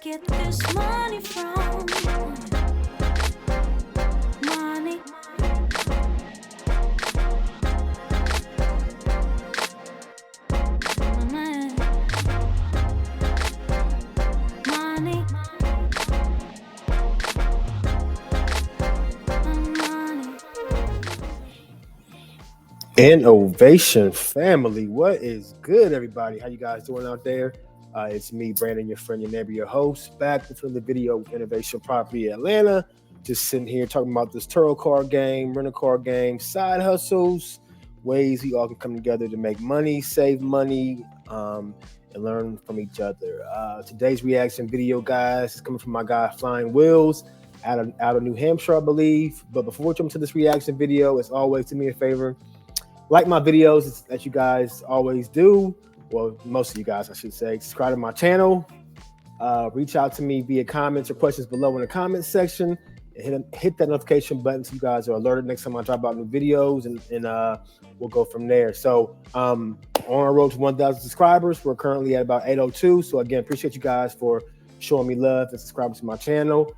get this money from? Money. Money. Innovation family, what is good, everybody? How you guys doing out there? It's me, Brandon, your friend, your neighbor, your host, back with the video with Innovation Property Atlanta. Just sitting here talking about this Turo car game, rental car game, side hustles, ways we all can come together to make money, save money, and learn from each other. Today's reaction video, guys, is coming from my guy Flying Wheels out of New Hampshire, I believe. But before we jump to this reaction video, as always, do me a favor. Like my videos that you guys always do. Well, most of you guys, I should say. Subscribe to my channel. Reach out to me via comments or questions below in the comment section. And hit that notification button so you guys are alerted next time I drop out new videos, and we'll go from there. So on our road to 1,000 subscribers. We're currently at about 802. So again, appreciate you guys for showing me love and subscribing to my channel.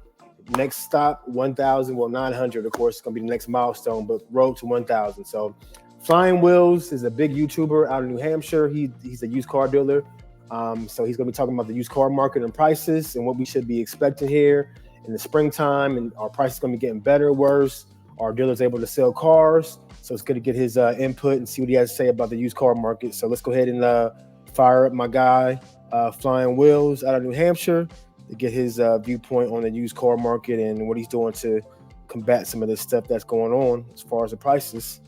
Next stop, 1,000. Well, 900, of course, is going to be the next milestone, but road to 1,000. So Flying Wheels is a big YouTuber out of New Hampshire. He's a used car dealer. So he's going to be talking about the used car market and prices and what we should be expecting here in the springtime. And our prices going to be getting better, worse. Our dealer's able to sell cars. So it's good to get his input and see what he has to say about the used car market. So let's go ahead and fire up my guy, Flying Wheels out of New Hampshire, to get his viewpoint on the used car market and what he's doing to combat some of the stuff that's going on as far as the prices.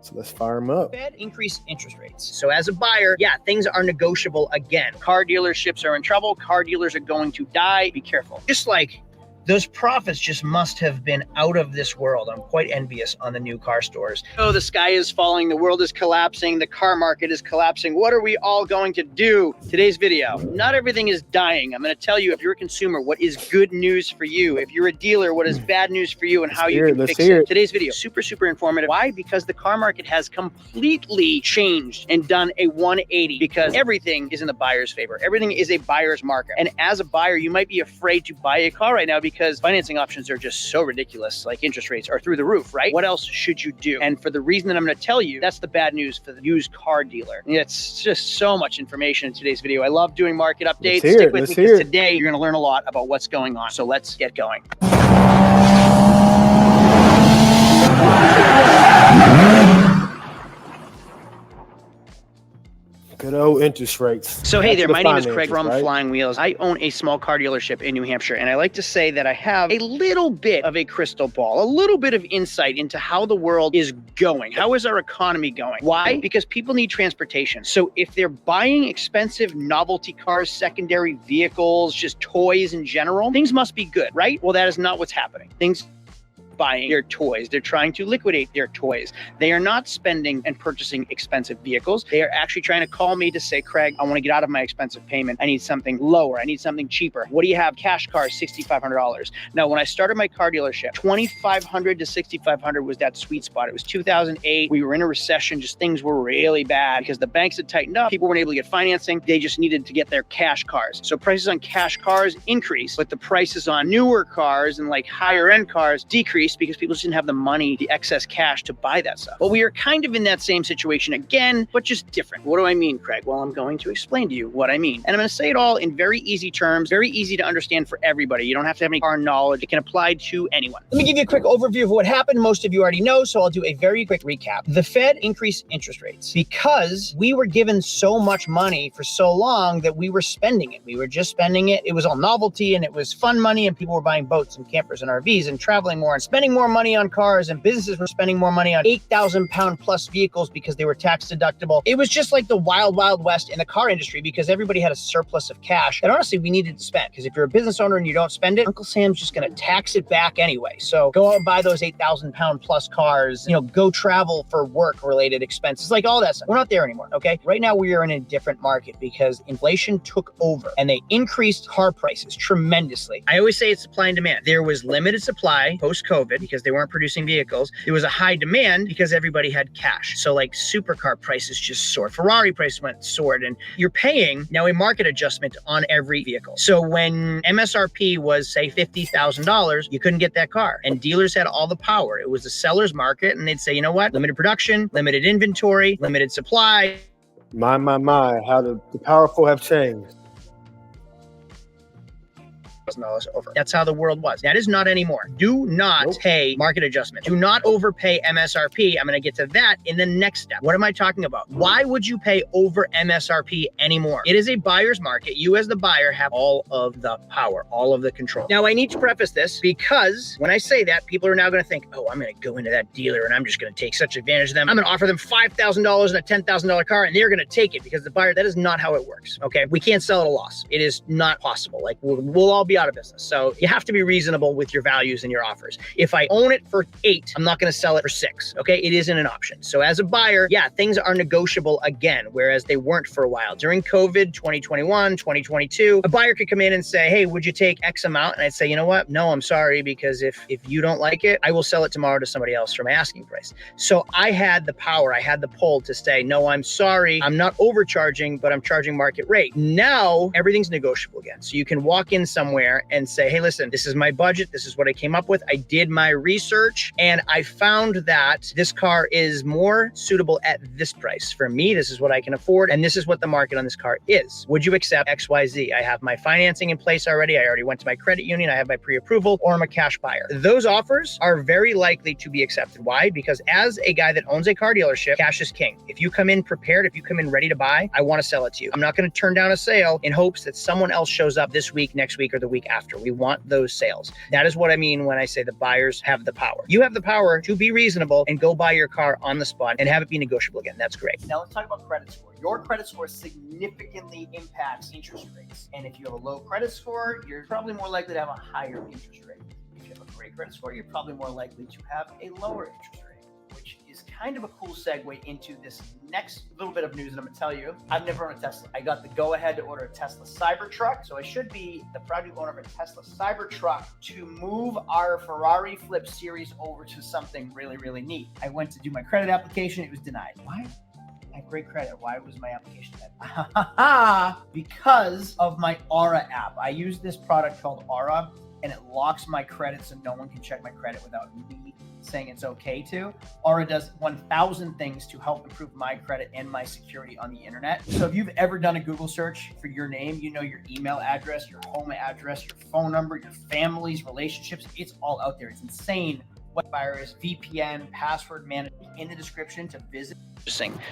So let's fire them up. Fed increased interest rates. So as a buyer, yeah, things are negotiable again. Car dealerships are in trouble. Car dealers are going to die. Be careful. Just like those profits just must have been out of this world. I'm quite envious on the new car stores. Oh, the sky is falling. The world is collapsing. The car market is collapsing. What are we all going to do? Today's video, not everything is dying. I'm going to tell you, if you're a consumer, what is good news for you. If you're a dealer, what is bad news for you and how you can fix it. Today's video, super informative. Why? Because the car market has completely changed and done a 180, because everything is in the buyer's favor. Everything is a buyer's market. And as a buyer, you might be afraid to buy a car right now because financing options are just so ridiculous. Like interest rates are through the roof, right? What else should you do? And for the reason that I'm going to tell you, that's the bad news for the used car dealer. It's just so much information in today's video. I love doing market updates. Stick with me because today you're going to learn a lot about what's going on. So let's get going. Good old interest rates. So hey there, my name is Craig from Flying Wheels. I own a small car dealership in New Hampshire, and I like to say that I have a little bit of a crystal ball, a little bit of insight into how the world is going. How is our economy going? Why? Because people need transportation. So if they're buying expensive novelty cars, secondary vehicles, just toys in general, things must be good, right? Well, that is not what's happening. Things buying their toys. They're trying to liquidate their toys. They are not spending and purchasing expensive vehicles. They are actually trying to call me to say, Craig, I want to get out of my expensive payment. I need something lower. I need something cheaper. What do you have? Cash cars, $6,500. Now, when I started my car dealership, $2,500 to $6,500 was that sweet spot. It was 2008. We were in a recession. Just things were really bad because the banks had tightened up. People weren't able to get financing. They just needed to get their cash cars. So prices on cash cars increased, but the prices on newer cars and like higher end cars decreased because people just didn't have the money, the excess cash to buy that stuff. Well, we are kind of in that same situation again, but just different. What do I mean, Craig? Well, I'm going to explain to you what I mean. And I'm going to say it all in very easy terms, very easy to understand for everybody. You don't have to have any car knowledge. It can apply to anyone. Let me give you a quick overview of what happened. Most of you already know, so I'll do a very quick recap. The Fed increased interest rates because we were given so much money for so long that we were spending it. We were just spending it. It was all novelty and it was fun money, and people were buying boats and campers and RVs and traveling more and spending more money on cars, and businesses were spending more money on 8,000 pound plus vehicles because they were tax deductible. It was just like the wild, wild west in the car industry because everybody had a surplus of cash that honestly we needed to spend, because if you're a business owner and you don't spend it, Uncle Sam's just going to tax it back anyway. So go out and buy those 8,000 pound plus cars, go travel for work related expenses, like all that stuff. We're not there anymore. Okay. Right now we are in a different market because inflation took over and they increased car prices tremendously. I always say it's supply and demand. There was limited supply post-COVID. COVID because they weren't producing vehicles. There was a high demand because everybody had cash. So like supercar prices just soared. Ferrari prices soared, and you're paying now a market adjustment on every vehicle. So when MSRP was say $50,000, you couldn't get that car, and dealers had all the power. It was the seller's market, and they'd say, you know what, limited production, limited inventory, limited supply. My, how the powerful have changed. $1,000 over. That's how the world was. That is not anymore. Do not pay market adjustment. Do not overpay MSRP. I'm going to get to that in the next step. What am I talking about? Why would you pay over MSRP anymore? It is a buyer's market. You as the buyer have all of the power, all of the control. Now, I need to preface this because when I say that, people are now going to think, oh, I'm going to go into that dealer and I'm just going to take such advantage of them. I'm going to offer them $5,000 and a $10,000 car and they're going to take it because the buyer, that is not how it works. Okay. We can't sell at a loss. It is not possible. Like we'll all be out of business. So you have to be reasonable with your values and your offers. If I own it for 8, I'm not going to sell it for 6. Okay. It isn't an option. So as a buyer, yeah, things are negotiable again, whereas they weren't for a while. During COVID, 2021, 2022, a buyer could come in and say, hey, would you take X amount? And I'd say, you know what? No, I'm sorry, because if you don't like it, I will sell it tomorrow to somebody else for my asking price. So I had the power, I had the pull to say, no, I'm sorry. I'm not overcharging, but I'm charging market rate. Now everything's negotiable again. So you can walk in somewhere and say, hey, listen, this is my budget. This is what I came up with. I did my research and I found that this car is more suitable at this price. For me, this is what I can afford. And this is what the market on this car is. Would you accept XYZ? I have my financing in place already. I already went to my credit union. I have my pre-approval, or I'm a cash buyer. Those offers are very likely to be accepted. Why? Because as a guy that owns a car dealership, cash is king. If you come in prepared, if you come in ready to buy, I want to sell it to you. I'm not going to turn down a sale in hopes that someone else shows up this week, next week, or the week after. We want those sales. That is what I mean when I say the buyers have the power. You have the power to be reasonable and go buy your car on the spot and have it be negotiable again. That's great. Now let's talk about credit score. Your credit score significantly impacts interest rates. And if you have a low credit score, you're probably more likely to have a higher interest rate. If you have a great credit score, you're probably more likely to have a lower interest rate, which is kind of a cool segue into this next little bit of news that I'm going to tell you. I've never owned a Tesla. I got the go-ahead to order a Tesla Cybertruck, so I should be the proud owner of a Tesla Cybertruck to move our Ferrari Flip series over to something really, really neat. I went to do my credit application. It was denied. Why? I have great credit. Why was my application denied? Because of my Aura app. I use this product called Aura, and it locks my credit so no one can check my credit without me saying it's okay to. Aura does 1,000 things to help improve my credit and my security on the internet. So if you've ever done a Google search for your name, you know your email address, your home address, your phone number, your family's relationships, it's all out there. It's insane what virus, VPN, password management in the description to visit.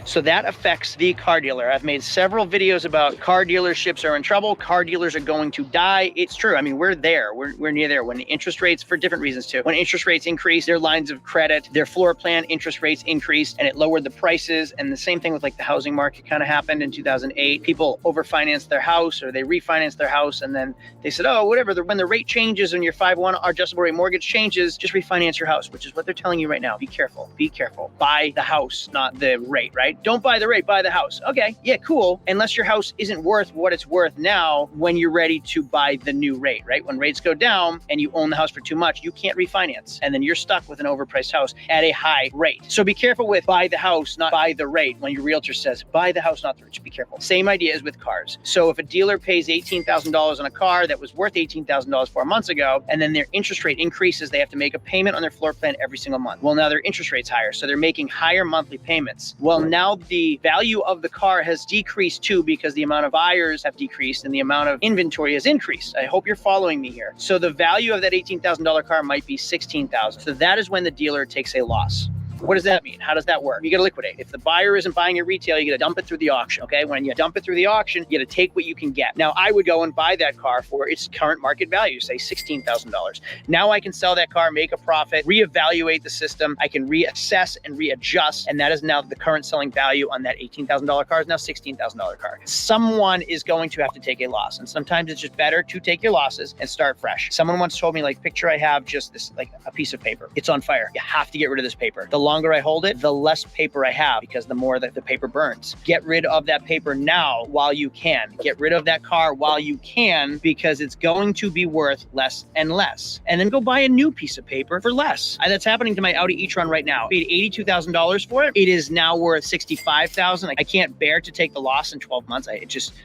So that affects the car dealer. I've made several videos about car dealerships are in trouble. Car dealers are going to die. It's true. I mean, we're there. We're near there. When the interest rates, for different reasons too, when interest rates increase, their lines of credit, their floor plan interest rates increased, and it lowered the prices. And the same thing with like the housing market kind of happened in 2008. People overfinanced their house or they refinanced their house. And then they said, oh, whatever, when the rate changes and your 5/1 adjustable rate mortgage changes, just refinance your house, which is what they're telling you right now. Be careful. Be careful. Buy the house, not the rate, right? Don't buy the rate, buy the house. Okay, yeah, cool. Unless your house isn't worth what it's worth now when you're ready to buy the new rate, right? When rates go down and you own the house for too much, you can't refinance. And then you're stuck with an overpriced house at a high rate. So be careful with buy the house, not buy the rate. When your realtor says buy the house, not the rate, be careful. Same idea as with cars. So if a dealer pays $18,000 on a car that was worth $18,000 4 months ago, and then their interest rate increases, they have to make a payment on their floor plan every single month. Well, now their interest rate's higher, so they're making higher monthly payments. Well, now the value of the car has decreased too because the amount of buyers have decreased and the amount of inventory has increased. I hope you're following me here. So the value of that $18,000 car might be $16,000. So that is when the dealer takes a loss. What does that mean? How does that work? You got to liquidate. If the buyer isn't buying it retail, you got to dump it through the auction. Okay. When you dump it through the auction, you got to take what you can get. Now I would go and buy that car for its current market value, say $16,000. Now I can sell that car, make a profit, reevaluate the system. I can reassess and readjust. And that is now the current selling value on that $18,000 car is now $16,000 car. Someone is going to have to take a loss. And sometimes it's just better to take your losses and start fresh. Someone once told me, like, picture I have just this, like a piece of paper. It's on fire. You have to get rid of this paper. The longer I hold it, the less paper I have, because the more that the paper burns. Get rid of that paper now while you can. Get rid of that car while you can, because it's going to be worth less and less. And then go buy a new piece of paper for less. That's happening to my Audi e-tron right now. I paid $82,000 for it. It is now worth $65,000. I can't bear to take the loss in 12 months.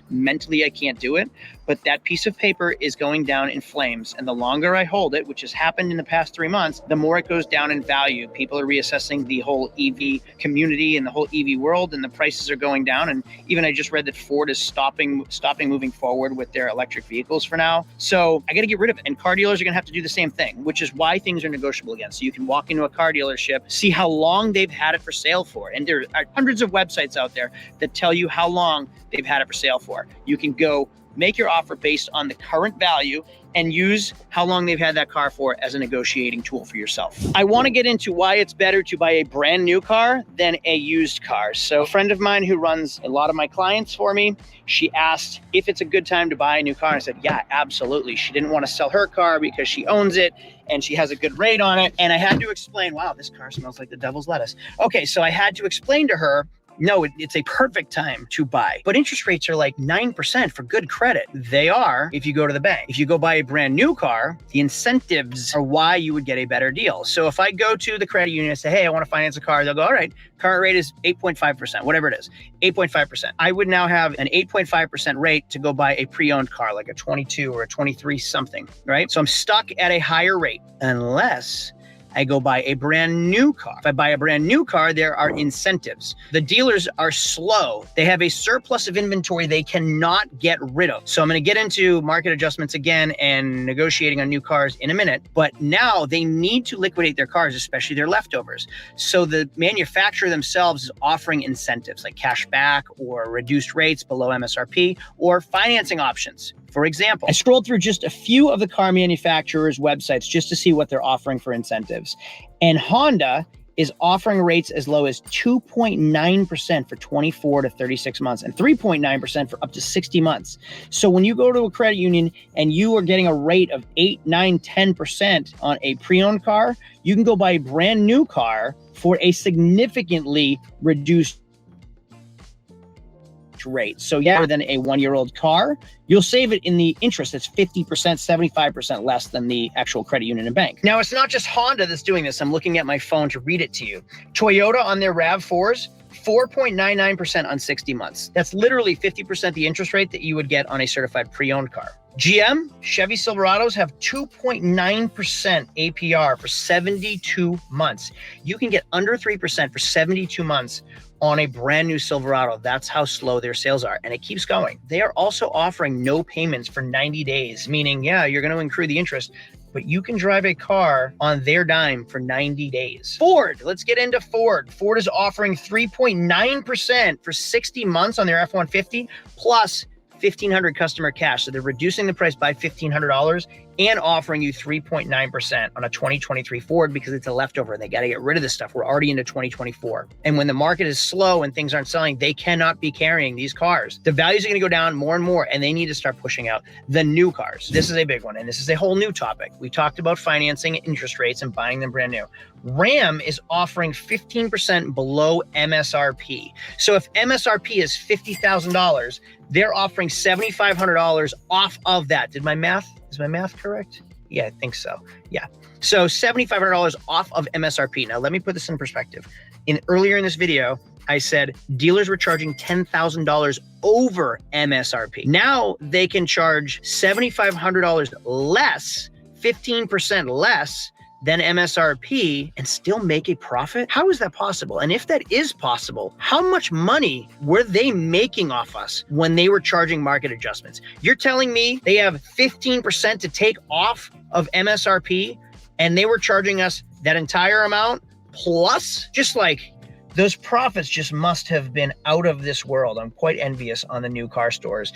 Mentally, I can't do it. But that piece of paper is going down in flames. And the longer I hold it, which has happened in the past 3 months, the more it goes down in value. People are reassessing the whole EV community and the whole EV world, and the prices are going down. And even I just read that Ford is stopping moving forward with their electric vehicles for now. So I got to get rid of it. And car dealers are going to have to do the same thing, which is why things are negotiable again. So you can walk into a car dealership, see how long they've had it for sale for. And there are hundreds of websites out there that tell you how long they've had it for sale for. You can go make your offer based on the current value and use how long they've had that car for as a negotiating tool for yourself. I want to get into why it's better to buy a brand new car than a used car. So a friend of mine who runs a lot of my clients for me, she asked if it's a good time to buy a new car. And I said, yeah, absolutely. She didn't want to sell her car because she owns it and she has a good rate on it. And I had to explain, wow, this car smells like the devil's lettuce. Okay, so I had to explain to her, no, it's a perfect time to buy. But interest rates are like 9% for good credit. They are if you go to the bank. If you go buy a brand new car, the incentives are why you would get a better deal. So if I go to the credit union and say, hey, I want to finance a car, they'll go, all right, current rate is 8.5%, whatever it is, 8.5%. I would now have an 8.5% rate to go buy a pre-owned car, like a 22 or a 23 something, right? So I'm stuck at a higher rate unless I go buy a brand new car. If I buy a brand new car, there are incentives. The dealers are slow. They have a surplus of inventory they cannot get rid of. So I'm going to get into market adjustments again and negotiating on new cars in a minute. But now they need to liquidate their cars, especially their leftovers. So the manufacturer themselves is offering incentives like cash back or reduced rates below MSRP or financing options. For example, I scrolled through just a few of the car manufacturers' websites just to see what they're offering for incentives. And Honda is offering rates as low as 2.9% for 24 to 36 months and 3.9% for up to 60 months. So when you go to a credit union and you are getting a rate of 8, 9, 10% on a pre-owned car, you can go buy a brand new car for a significantly reduced rate. So yeah, than a 1-year-old car, you'll save it in the interest. That's 50%, 75% less than the actual credit union and bank. Now, it's not just Honda that's doing this. I'm looking at my phone to read it to you. Toyota on their RAV4s, 4.99% on 60 months. That's literally 50% the interest rate that you would get on a certified pre-owned car. GM, Chevy Silverados have 2.9% APR for 72 months. You can get under 3% for 72 months on a brand new Silverado. That's how slow their sales are. And it keeps going. They are also offering no payments for 90 days, meaning, yeah, you're going to accrue the interest, but you can drive a car on their dime for 90 days. Ford, let's get into Ford. Ford is offering 3.9% for 60 months on their F-150 plus $1,500 customer cash. So they're reducing the price by $1,500 and offering you 3.9% on a 2023 Ford because it's a leftover. They got to get rid of this stuff. We're already into 2024. And when the market is slow and things aren't selling, they cannot be carrying these cars. The values are going to go down more and more, and they need to start pushing out the new cars. This is a big one, and this is a whole new topic. We talked about financing interest rates and buying them brand new. Ram is offering 15% below MSRP. So if MSRP is $50,000, they're offering $7,500 off of that. Is my math correct? Yeah, I think so. Yeah. So $7,500 off of MSRP. Now, let me put this in perspective. Earlier in this video, I said dealers were charging $10,000 over MSRP. Now they can charge $7,500 less, 15% less than MSRP and still make a profit? How is that possible? And if that is possible, how much money were they making off us when they were charging market adjustments? You're telling me they have 15% to take off of MSRP and they were charging us that entire amount plus just like Those profits just must have been out of this world. I'm quite envious on the new car stores.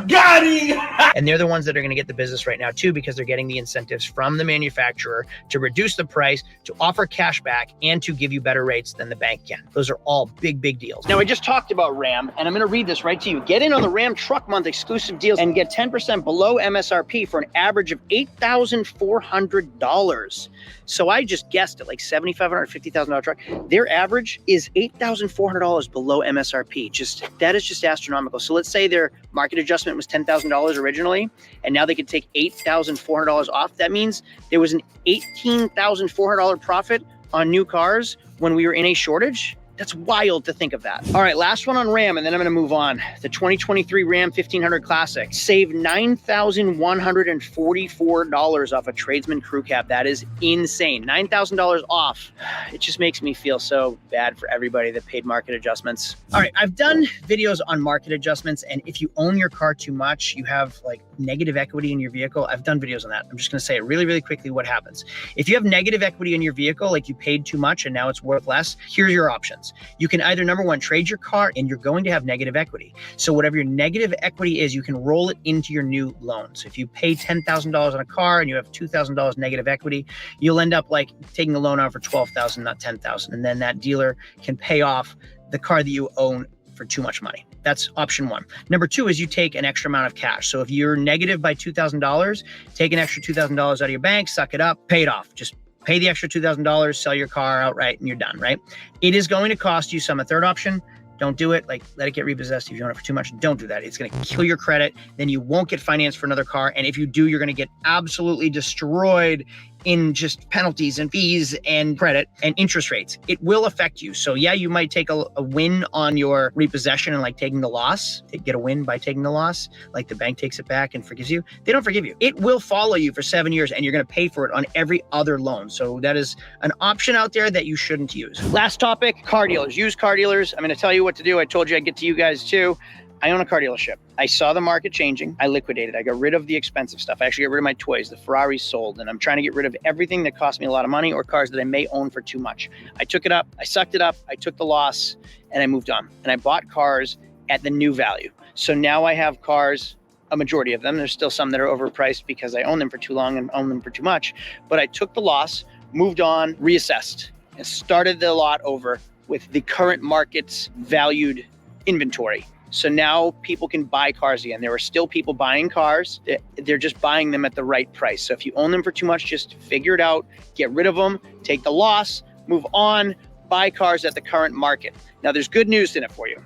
Got it! And they're the ones that are going to get the business right now too, because they're getting the incentives from the manufacturer to reduce the price, to offer cash back, and to give you better rates than the bank can. Those are all big, big deals. Now, I just talked about Ram, and I'm going to read this right to you. Get in on the Ram Truck Month exclusive deals and get 10% below MSRP for an average of $8,400. So I just guessed it, like $7,500, $50,000 truck. Their average is $8,400 below MSRP. That is just astronomical. So let's say their market adjustment was $10,000 originally, and now they could take $8,400 off. That means there was an $18,400 profit on new cars when we were in a shortage. That's wild to think of that. All right, last one on Ram, and then I'm going to move on. The 2023 Ram 1500 Classic. Save $9,144 off a tradesman crew cab. That is insane. $9,000 off. It just makes me feel so bad for everybody that paid market adjustments. All right, I've done videos on market adjustments, and if you own your car too much, you have like negative equity in your vehicle. I've done videos on that. I'm just going to say it really, really quickly what happens. If you have negative equity in your vehicle, like you paid too much and now it's worth less, here's your options. You can either, number one, trade your car, and you're going to have negative equity. So whatever your negative equity is, you can roll it into your new loan. So if you pay $10,000 on a car and you have $2,000 negative equity, you'll end up like taking a loan out for $12,000, not $10,000. And then that dealer can pay off the car that you own for too much money. That's option one. Number two is you take an extra amount of cash. So if you're negative by $2,000, take an extra $2,000 out of your bank, suck it up, pay it off. Just pay the extra $2,000, sell your car outright, and you're done, right? It is going to cost you some. A third option, don't do it. Like, let it get repossessed. If you own it for too much, don't do that. It's going to kill your credit. Then you won't get financed for another car. And if you do, you're going to get absolutely destroyed in just penalties and fees and credit and interest rates. It will affect you. So yeah, you might take a win on your repossession and like taking the loss, get a win by taking the loss, like the bank takes it back and forgives you. They don't forgive you. It will follow you for 7 years and you're going to pay for it on every other loan. So that is an option out there that you shouldn't use. Last topic, car dealers, used car dealers. I'm going to tell you what to do. I told you I'd get to you guys too. I own a car dealership. I saw the market changing. I liquidated. I got rid of the expensive stuff. I actually got rid of my toys. The Ferraris sold, and I'm trying to get rid of everything that cost me a lot of money or cars that I may own for too much. I took it up. I sucked it up. I took the loss, and I moved on. And I bought cars at the new value. So now I have cars, a majority of them. There's still some that are overpriced because I own them for too long and own them for too much. But I took the loss, moved on, reassessed, and started the lot over with the current market's valued inventory. So now people can buy cars again. There are still people buying cars. They're just buying them at the right price. So if you own them for too much, just figure it out, get rid of them, take the loss, move on, buy cars at the current market. Now there's good news in it for you.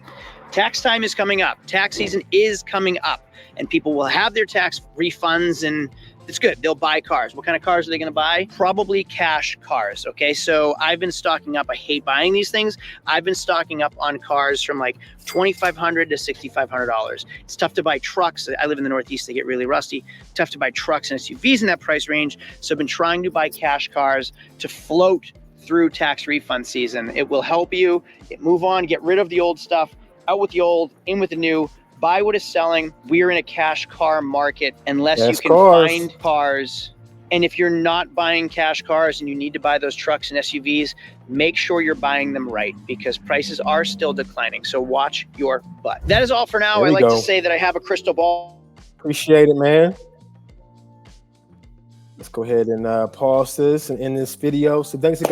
Tax time is coming up. Tax season is coming up, and people will have their tax refunds, and it's good. They'll buy cars. What kind of cars are they going to buy? Probably cash cars. Okay. So I've been stocking up. I hate buying these things. I've been stocking up on cars from like $2,500 to $6,500. It's tough to buy trucks. I live in the Northeast. They get really rusty. Tough to buy trucks and SUVs in that price range. So I've been trying to buy cash cars to float through tax refund season. It will help you move on, get rid of the old stuff, out with the old, in with the new. Buy what is selling. We're in a cash car market unless you can find cars. And if you're not buying cash cars and you need to buy those trucks and SUVs, make sure you're buying them right, because prices are still declining. So watch your butt. That is all for now. I like to say that I have a crystal ball. Appreciate it, man. Let's go ahead and pause this and end this video. So thanks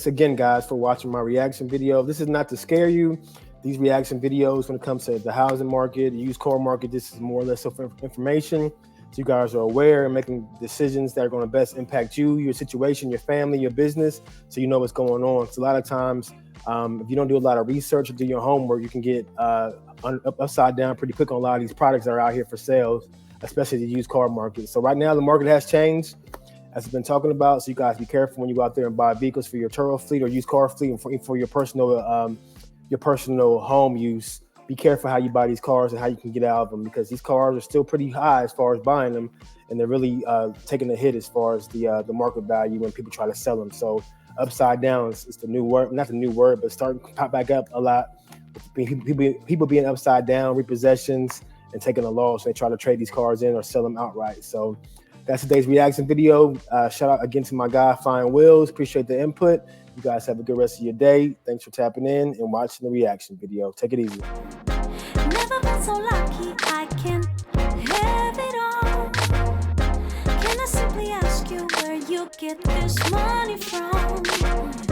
again, guys, for watching my reaction video. This is not to scare you. These reaction videos, when it comes to the housing market, the used car market, this is more or less information. So you guys are aware and making decisions that are going to best impact you, your situation, your family, your business, so you know what's going on. So a lot of times, if you don't do a lot of research or do your homework, you can get upside down pretty quick on a lot of these products that are out here for sales, especially the used car market. So right now, the market has changed, as I've been talking about. So you guys be careful when you go out there and buy vehicles for your Turo fleet or used car fleet, and for your personal home use. Be careful how you buy these cars and how you can get out of them, because these cars are still pretty high as far as buying them, and they're really taking a hit as far as the market value when people try to sell them. So upside down is the new word, not the new word, but starting to pop back up a lot. People being upside down, repossessions, and taking a loss. They try to trade these cars in or sell them outright. So That's today's reaction video. Shout out again to my guy, Fine Wills. Appreciate the input. You guys have a good rest of your day. Thanks for tapping in and watching the reaction video. Take it easy. Never been so lucky I can have it all. Can I simply ask you where you get this money from?